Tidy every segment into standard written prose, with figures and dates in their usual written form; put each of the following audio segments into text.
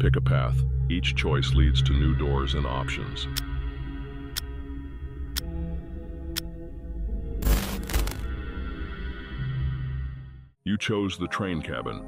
Pick a path. Each choice leads to new doors and options. You chose the train cabin.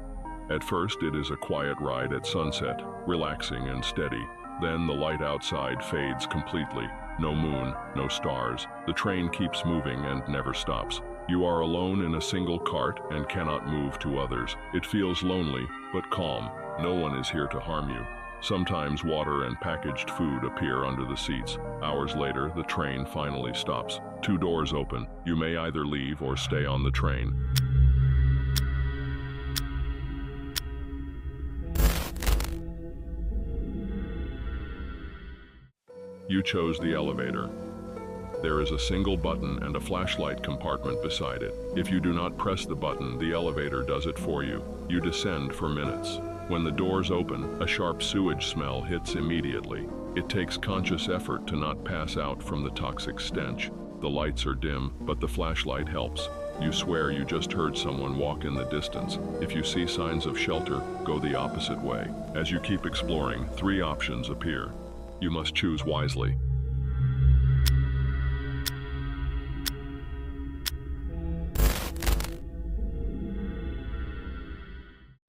At first, it is a quiet ride at sunset, relaxing and steady. Then the light outside fades completely. No moon, no stars. The train keeps moving and never stops. You are alone in a single cart and cannot move to others. It feels lonely, but calm. No one is here to harm you. Sometimes water and packaged food appear under the seats. Hours later, the train finally stops. Two doors open. You may either leave or stay on the train. You chose the elevator. There is a single button and a flashlight compartment beside it. If you do not press the button, the elevator does it for you. You descend for minutes. When the doors open, a sharp sewage smell hits immediately. It takes conscious effort to not pass out from the toxic stench. The lights are dim, but the flashlight helps. You swear you just heard someone walk in the distance. If you see signs of shelter, go the opposite way. As you keep exploring, three options appear. You must choose wisely.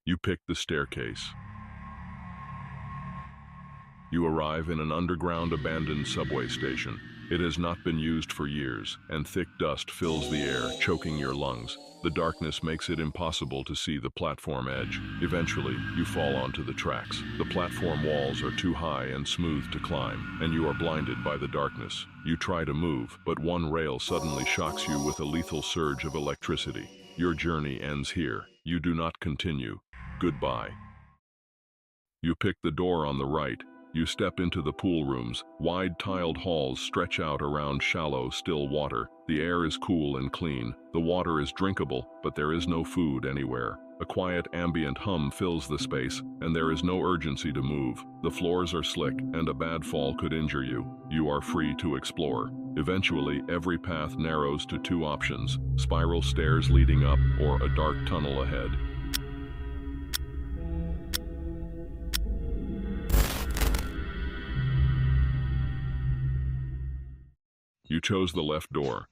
You pick the staircase. You arrive in an underground abandoned subway station. It has not been used for years, and thick dust fills the air, choking your lungs. The darkness makes it impossible to see the platform edge. Eventually, you fall onto the tracks. The platform walls are too high and smooth to climb, and you are blinded by the darkness. You try to move, but one rail suddenly shocks you with a lethal surge of electricity. Your journey ends here. You do not continue. Goodbye. You pick the door on the right. You step into the pool rooms. Wide tiled halls stretch out around shallow, still water. The air is cool and clean. The water is drinkable, but there is no food anywhere. A quiet ambient hum fills the space, and there is no urgency to move. The floors are slick, and a bad fall could injure you. You are free to explore. Eventually, every path narrows to two options: spiral stairs leading up or a dark tunnel ahead. You chose the left door.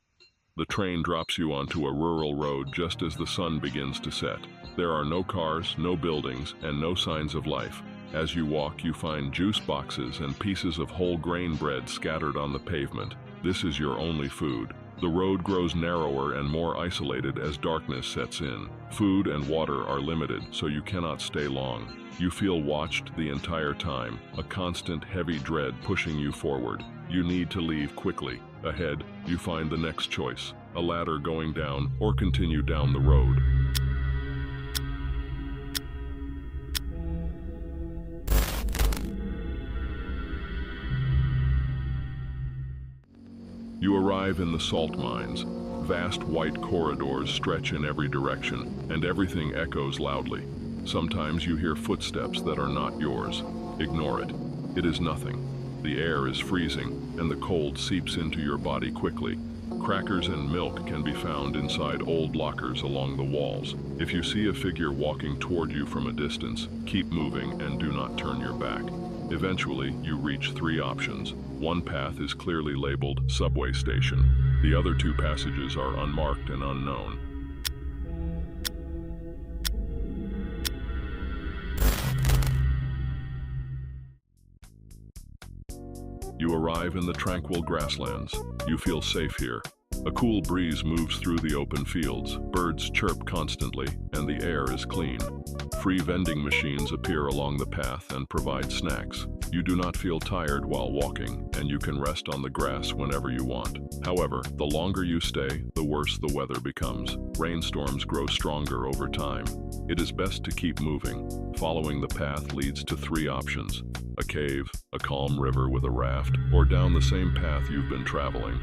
The train drops you onto a rural road just as the sun begins to set. There are no cars, no buildings, and no signs of life. As you walk, you find juice boxes and pieces of whole grain bread scattered on the pavement. This is your only food. The road grows narrower and more isolated as darkness sets in. Food and water are limited, so you cannot stay long. You feel watched the entire time, a constant heavy dread pushing you forward. You need to leave quickly. Ahead, you find the next choice: a ladder going down or continue down the road. You arrive in the salt mines. Vast white corridors stretch in every direction, and everything echoes loudly. Sometimes you hear footsteps that are not yours. Ignore it. It is nothing. The air is freezing, and the cold seeps into your body quickly. Crackers and milk can be found inside old lockers along the walls. If you see a figure walking toward you from a distance, keep moving and do not turn your back. Eventually, you reach three options. One path is clearly labeled subway station. The other two passages are unmarked and unknown. You arrive in the tranquil grasslands. You feel safe here. A cool breeze moves through the open fields. Birds chirp constantly, and the air is clean. Free vending machines appear along the path and provide snacks. You do not feel tired while walking, and you can rest on the grass whenever you want. However, the longer you stay, the worse the weather becomes. Rainstorms grow stronger over time. It is best to keep moving. Following the path leads to three options: a cave, a calm river with a raft, or down the same path you've been traveling.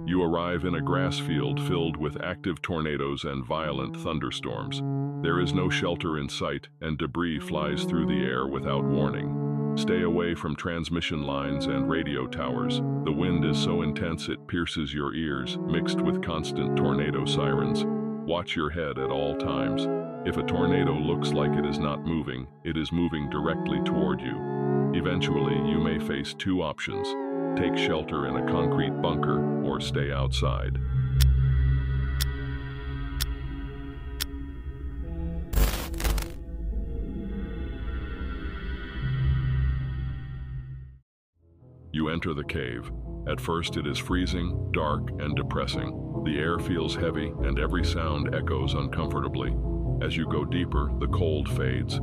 You arrive in a grass field filled with active tornadoes and violent thunderstorms. There is no shelter in sight, and debris flies through the air without warning. Stay away from transmission lines and radio towers. The wind is so intense it pierces your ears, mixed with constant tornado sirens. Watch your head at all times. If a tornado looks like it is not moving, it is moving directly toward you. Eventually, you may face two options: take shelter in a concrete bunker or stay outside. You enter the cave. At first it is freezing, dark, and depressing. The air feels heavy and every sound echoes uncomfortably. As you go deeper, the cold fades.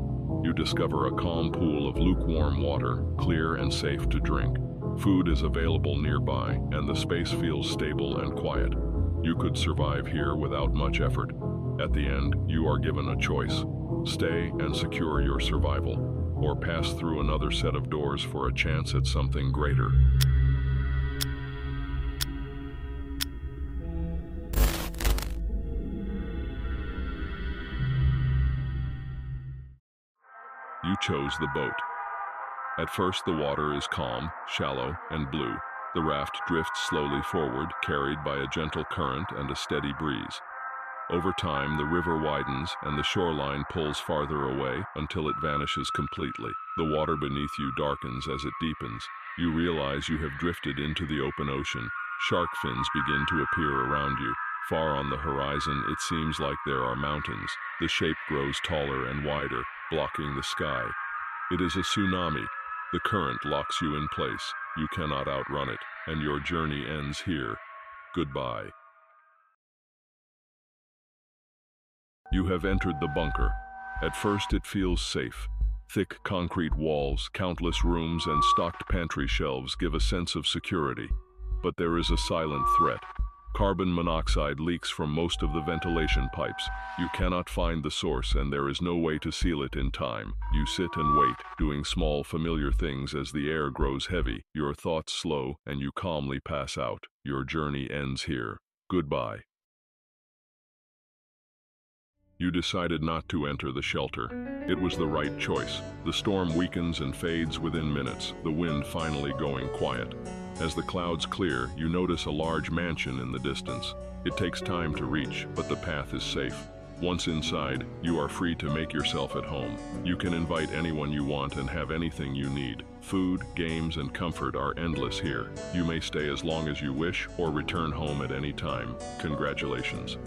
You discover a calm pool of lukewarm water, clear and safe to drink. Food is available nearby, and the space feels stable and quiet. You could survive here without much effort. At the end, you are given a choice: stay and secure your survival, or pass through another set of doors for a chance at something greater. You chose the boat. At first, the water is calm, shallow, and blue. The raft drifts slowly forward, carried by a gentle current and a steady breeze. Over time, the river widens and the shoreline pulls farther away until it vanishes completely. The water beneath you darkens as it deepens. You realize you have drifted into the open ocean. Shark fins begin to appear around you. Far on the horizon, it seems like there are mountains. The shape grows taller and wider, blocking the sky. It is a tsunami. The current locks you in place. You cannot outrun it, and your journey ends here. Goodbye. You have entered the bunker. At first it feels safe. Thick concrete walls, countless rooms, and stocked pantry shelves give a sense of security. But there is a silent threat. Carbon monoxide leaks from most of the ventilation pipes. You cannot find the source, and there is no way to seal it in time. You sit and wait, doing small, familiar things as the air grows heavy. Your thoughts slow, and you calmly pass out. Your journey ends here. Goodbye. You decided not to enter the shelter. It was the right choice. The storm weakens and fades within minutes, the wind finally going quiet. As the clouds clear, you notice a large mansion in the distance. It takes time to reach, but the path is safe. Once inside, you are free to make yourself at home. You can invite anyone you want and have anything you need. Food, games, and comfort are endless here. You may stay as long as you wish or return home at any time. Congratulations.